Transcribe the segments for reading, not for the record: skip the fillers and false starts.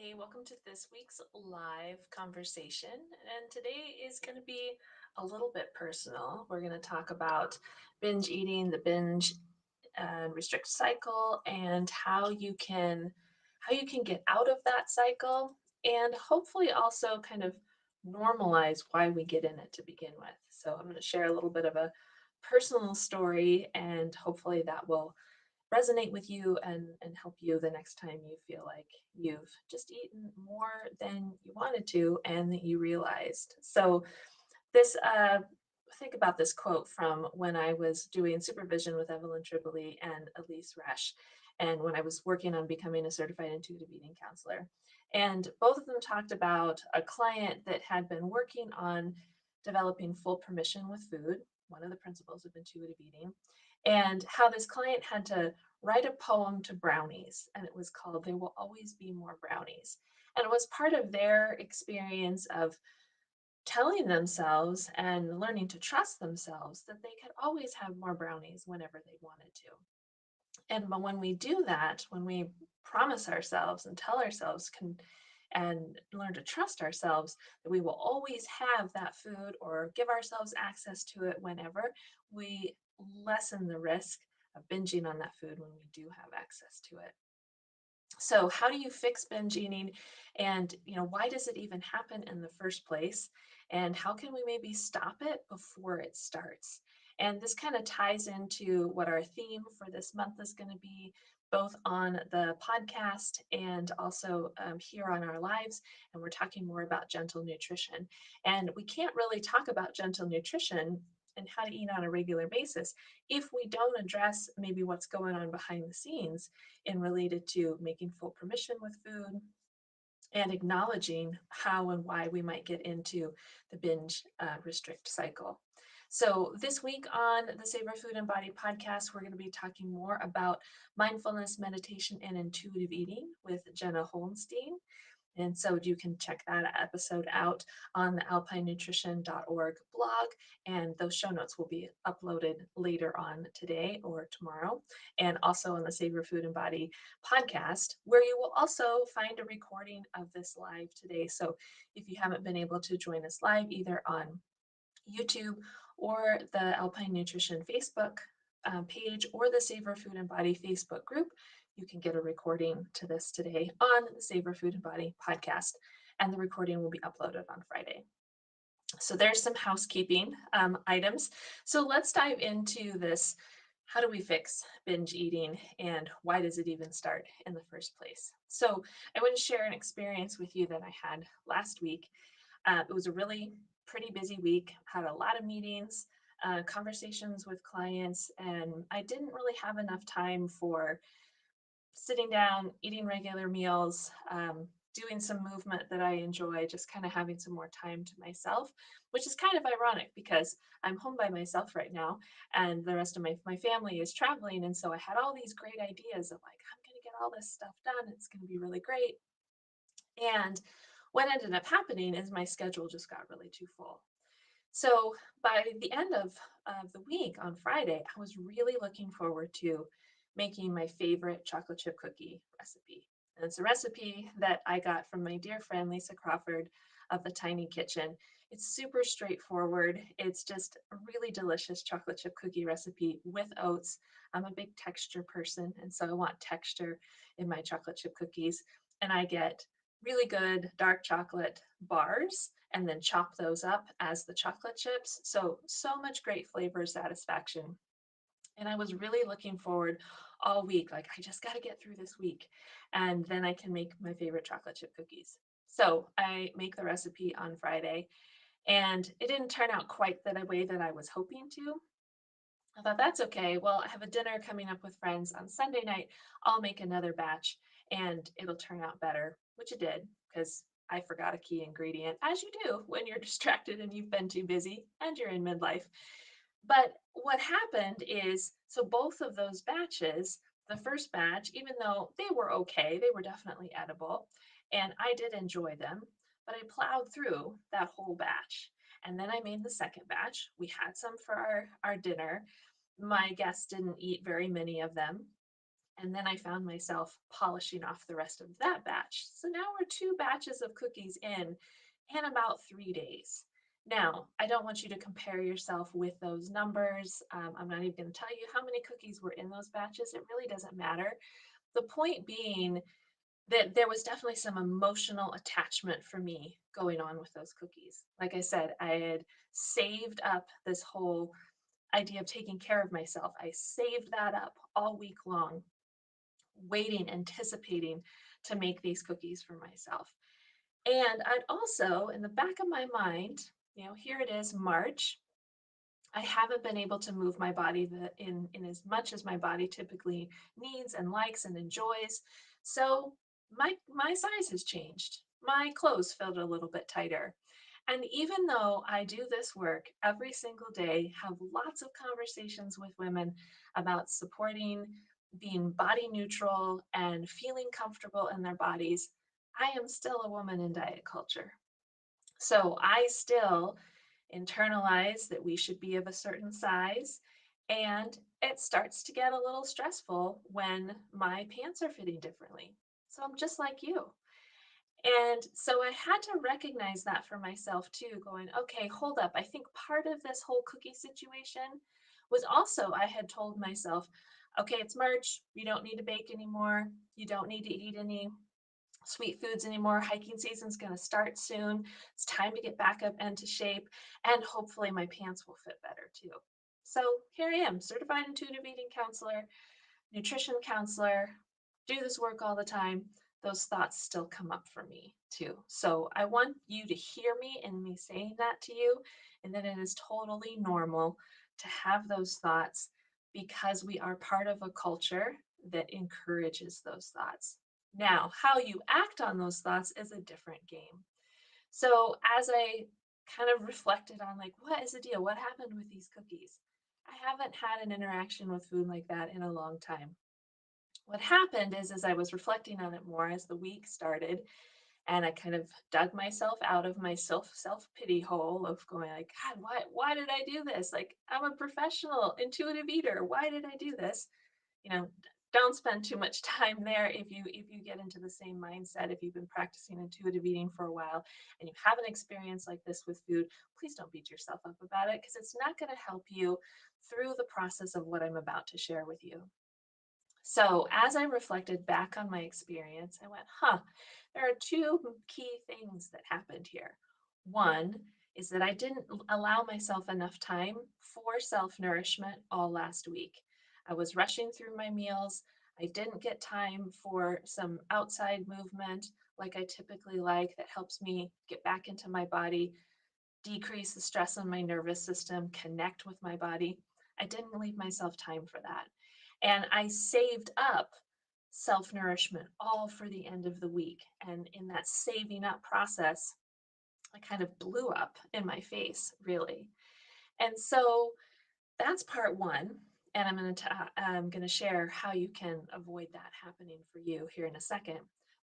Hey, welcome to this week's live conversation. And today is going to be a little bit personal. We're going to talk about binge eating, the binge and restrict cycle, and how you can get out of that cycle, and hopefully also kind of normalize why we get in it to begin with. So I'm going to share a little bit of a personal story, and hopefully that will resonate with you and help you the next time you feel like you've just eaten more than you wanted to and that you realized. So this think about this quote from when I was doing supervision with Evelyn Tribole and Elyse Resch, and when I was working on becoming a certified intuitive eating counselor. And both of them talked about a client that had been working on developing full permission with food, one of the principles of intuitive eating, and how this client had to write a poem to brownies, and it was called There Will Always Be More Brownies. And it was part of their experience of telling themselves and learning to trust themselves that they could always have more brownies whenever they wanted to. And when we do that, when we promise ourselves and tell ourselves and learn to trust ourselves that we will always have that food or give ourselves access to it whenever, we lessen the risk of binging on that food when we do have access to it. So how do you fix binge eating, and why does it even happen in the first place, and how can we maybe stop it before it starts? And this kind of ties into what our theme for this month is going to be, both on the podcast and also here on our lives. And we're talking more about gentle nutrition, and we can't really talk about gentle nutrition and how to eat on a regular basis if we don't address maybe what's going on behind the scenes and related to making full permission with food and acknowledging how and why we might get into the binge restrict cycle. So, this week on the Savor Food and Body podcast, we're going to be talking more about mindfulness, meditation, and intuitive eating with Jenna Holenstien. And so you can check that episode out on the alpinenutrition.org blog. And those show notes will be uploaded later on today or tomorrow. And also on the Save Your Food and Body podcast, where you will also find a recording of this live today. So if you haven't been able to join us live, either on YouTube or the Alpine Nutrition Facebook page or the Savor Food and Body Facebook group, you can get a recording to this today on the Savor Food and Body podcast, and the recording will be uploaded on Friday. So there's some housekeeping items. So let's dive into this. How do we fix binge eating, and why does it even start in the first place? So I want to share an experience with you that I had last week. It was a really pretty busy week, had a lot of meetings, conversations with clients, and I didn't really have enough time for sitting down, eating regular meals, doing some movement that I enjoy, just kind of having some more time to myself, which is kind of ironic because I'm home by myself right now and the rest of my family is traveling. And so I had all these great ideas of like, I'm going to get all this stuff done. It's going to be really great. And what ended up happening is my schedule just got really too full. So by the end of the week on Friday, I was really looking forward to making my favorite chocolate chip cookie recipe. And it's a recipe that I got from my dear friend Lisa Crawford of the Tiny Kitchen. It's super straightforward. It's just a really delicious chocolate chip cookie recipe with oats. I'm a big texture person, and so I want texture in my chocolate chip cookies. And I get really good dark chocolate bars and then chop those up as the chocolate chips. So much great flavor satisfaction. And I was really looking forward all week. Like, I just got to get through this week. And then I can make my favorite chocolate chip cookies. So I make the recipe on Friday, and it didn't turn out quite the way that I was hoping to. I thought that's okay. Well, I have a dinner coming up with friends on Sunday night. I'll make another batch and it'll turn out better, which it did because I forgot a key ingredient, as you do when you're distracted and you've been too busy and you're in midlife. But what happened is, so both of those batches, the first batch, even though they were okay, they were definitely edible, and I did enjoy them, but I plowed through that whole batch. And then I made the second batch. We had some for our dinner. My guests didn't eat very many of them. And then I found myself polishing off the rest of that batch. So now we're 2 batches of cookies in about 3 days. Now, I don't want you to compare yourself with those numbers. I'm not even going to tell you how many cookies were in those batches. It really doesn't matter. The point being that there was definitely some emotional attachment for me going on with those cookies. Like I said, I had saved up this whole idea of taking care of myself. I saved that up all week long, waiting, anticipating to make these cookies for myself. And I'd also, in the back of my mind, here it is, March. I haven't been able to move my body in as much as my body typically needs and likes and enjoys. So my size has changed. My clothes felt a little bit tighter. And even though I do this work every single day, have lots of conversations with women about supporting being body neutral and feeling comfortable in their bodies, I am still a woman in diet culture. So I still internalize that we should be of a certain size. And it starts to get a little stressful when my pants are fitting differently. So I'm just like you. And so I had to recognize that for myself too, going, okay, hold up. I think part of this whole cookie situation was also I had told myself, okay, it's March. You don't need to bake anymore. You don't need to eat any sweet foods anymore. Hiking season's going to start soon. It's time to get back up into shape, and hopefully my pants will fit better too. So here I am, certified intuitive eating counselor, nutrition counselor, do this work all the time. Those thoughts still come up for me too. So I want you to hear me and me saying that to you, and that it is totally normal to have those thoughts because we are part of a culture that encourages those thoughts. Now, how you act on those thoughts is a different game. So as I kind of reflected on like, what is the deal? What happened with these cookies? I haven't had an interaction with food like that in a long time. What happened is, as I was reflecting on it more as the week started, and I kind of dug myself out of my self pity hole of going like, God, why did I do this? Like, I'm a professional intuitive eater. Why did I do this? You know, don't spend too much time there if you get into the same mindset. If you've been practicing intuitive eating for a while and you have an experience like this with food, please don't beat yourself up about it because it's not going to help you through the process of what I'm about to share with you. So, as I reflected back on my experience, I went, there are two key things that happened here. One is that I didn't allow myself enough time for self nourishment all last week. I was rushing through my meals. I didn't get time for some outside movement like I typically like that helps me get back into my body, decrease the stress on my nervous system, connect with my body. I didn't leave myself time for that. And I saved up self nourishment all for the end of the week. And in that saving up process, I kind of blew up in my face, really. And so that's part one. And I'm going to share how you can avoid that happening for you here in a second.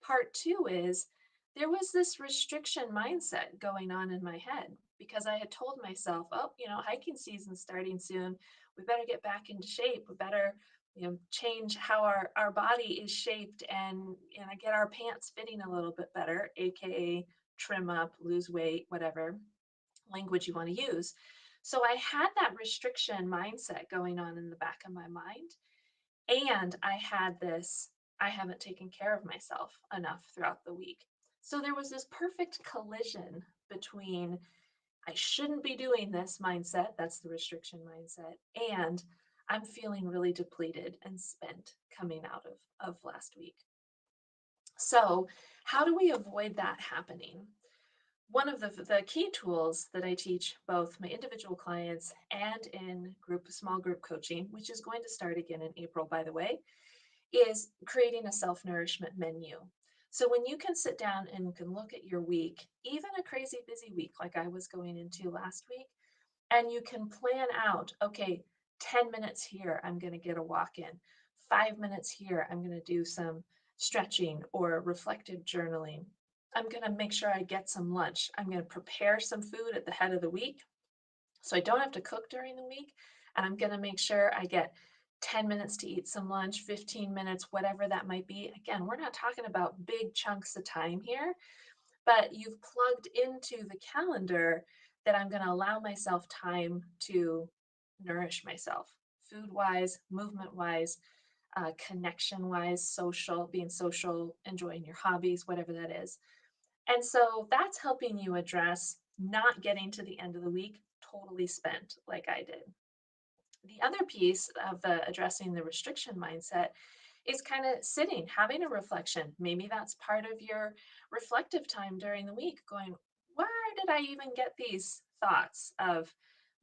Part two is there was this restriction mindset going on in my head because I had told myself, oh, hiking season's starting soon. We better get back into shape. We better, change how our body is shaped and get our pants fitting a little bit better, aka trim up, lose weight, whatever language you want to use. So I had that restriction mindset going on in the back of my mind. And I had this, I haven't taken care of myself enough throughout the week. So there was this perfect collision between I shouldn't be doing this mindset, that's the restriction mindset, and I'm feeling really depleted and spent coming out of last week. So, how do we avoid that happening? One of the key tools that I teach both my individual clients and in small group coaching, which is going to start again in April, by the way, is creating a self-nourishment menu. So when you can sit down and can look at your week, even a crazy busy week like I was going into last week, and you can plan out, okay, 10 minutes here, I'm going to get a walk in. 5 minutes here, I'm going to do some stretching or reflective journaling. I'm going to make sure I get some lunch. I'm going to prepare some food at the head of the week so I don't have to cook during the week. And I'm going to make sure I get 10 minutes to eat some lunch, 15 minutes, whatever that might be. Again, we're not talking about big chunks of time here, but you've plugged into the calendar that I'm going to allow myself time to nourish myself, food wise, movement wise, connection wise, social, being social, enjoying your hobbies, whatever that is. And so that's helping you address not getting to the end of the week totally spent like I did. The other piece of addressing the restriction mindset is kind of sitting, having a reflection. Maybe that's part of your reflective time during the week, going, where did I even get these thoughts of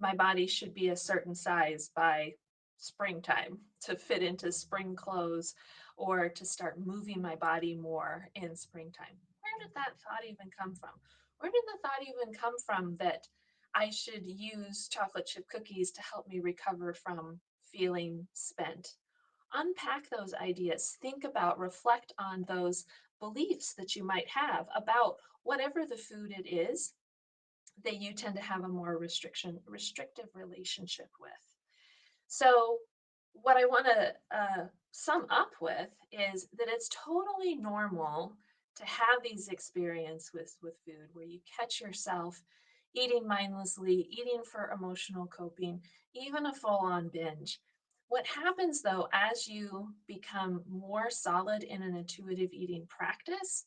my body should be a certain size by springtime to fit into spring clothes or to start moving my body more in springtime? Where did that thought even come from? Where did the thought even come from that I should use chocolate chip cookies to help me recover from feeling spent? Unpack those ideas, think about, reflect on those beliefs that you might have about whatever the food it is that you tend to have a more restrictive relationship with. So, what I want to sum up with is that it's totally normal to have these experiences with food where you catch yourself eating mindlessly, eating for emotional coping, even a full on binge. What happens though, as you become more solid in an intuitive eating practice,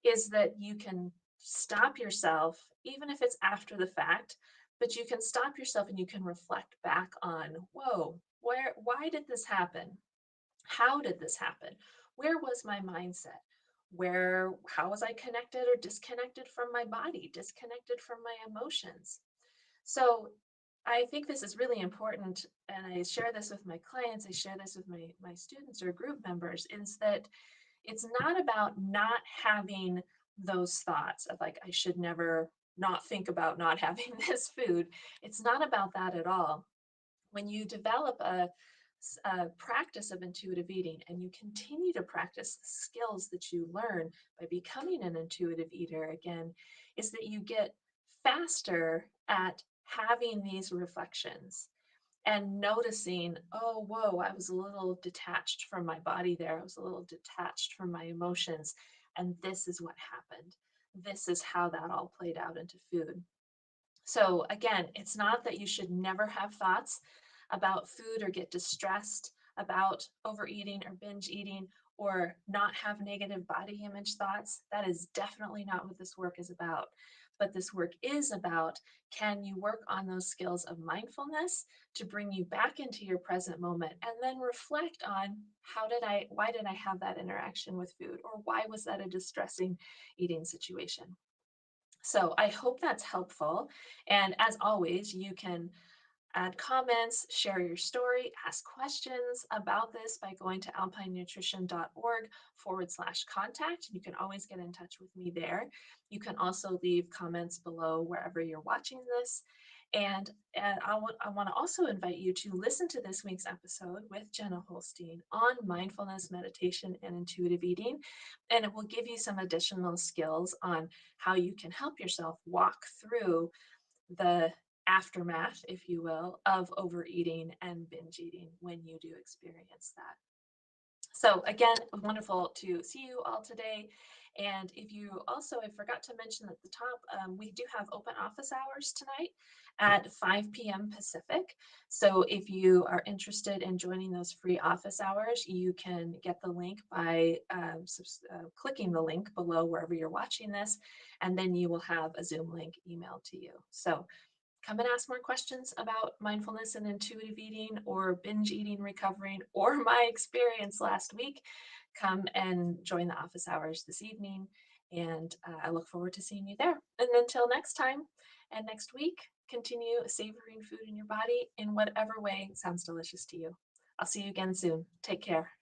is that you can stop yourself, even if it's after the fact, but you can stop yourself and you can reflect back on, whoa, why did this happen? How did this happen? Where was my mindset? How was I connected or disconnected from my body, disconnected from my emotions? So I think this is really important. And I share this with my clients, I share this with my students or group members, is that it's not about not having those thoughts of like, I should never not think about not having this food. It's not about that at all. When you develop a practice of intuitive eating and you continue to practice the skills that you learn by becoming an intuitive eater again, is that you get faster at having these reflections and noticing, oh, whoa, I was a little detached from my body there. I was a little detached from my emotions. And this is what happened. This is how that all played out into food. So, again, it's not that you should never have thoughts about food or get distressed about overeating or binge eating or not have negative body image thoughts. That is definitely not what this work is about. But this work is about, can you work on those skills of mindfulness to bring you back into your present moment and then reflect on why did I have that interaction with food, or why was that a distressing eating situation? So I hope that's helpful. And as always, you can add comments, share your story, ask questions about this by going to alpinenutrition.org/contact. You can always get in touch with me there. You can also leave comments below wherever you're watching this. And I want to also invite you to listen to this week's episode with Jenna Holenstien on mindfulness, meditation, and intuitive eating. And it will give you some additional skills on how you can help yourself walk through the aftermath, if you will, of overeating and binge eating when you do experience that. So again, wonderful to see you all today. And if you also, I forgot to mention at the top, we do have open office hours tonight at 5 p.m. Pacific. So if you are interested in joining those free office hours, you can get the link by clicking the link below wherever you're watching this, and then you will have a Zoom link emailed to you. So come and ask more questions about mindfulness and intuitive eating or binge eating recovering or my experience last week. Come and join the office hours this evening. And I look forward to seeing you there. And until next time and next week, continue savoring food in your body in whatever way sounds delicious to you. I'll see you again soon. Take care.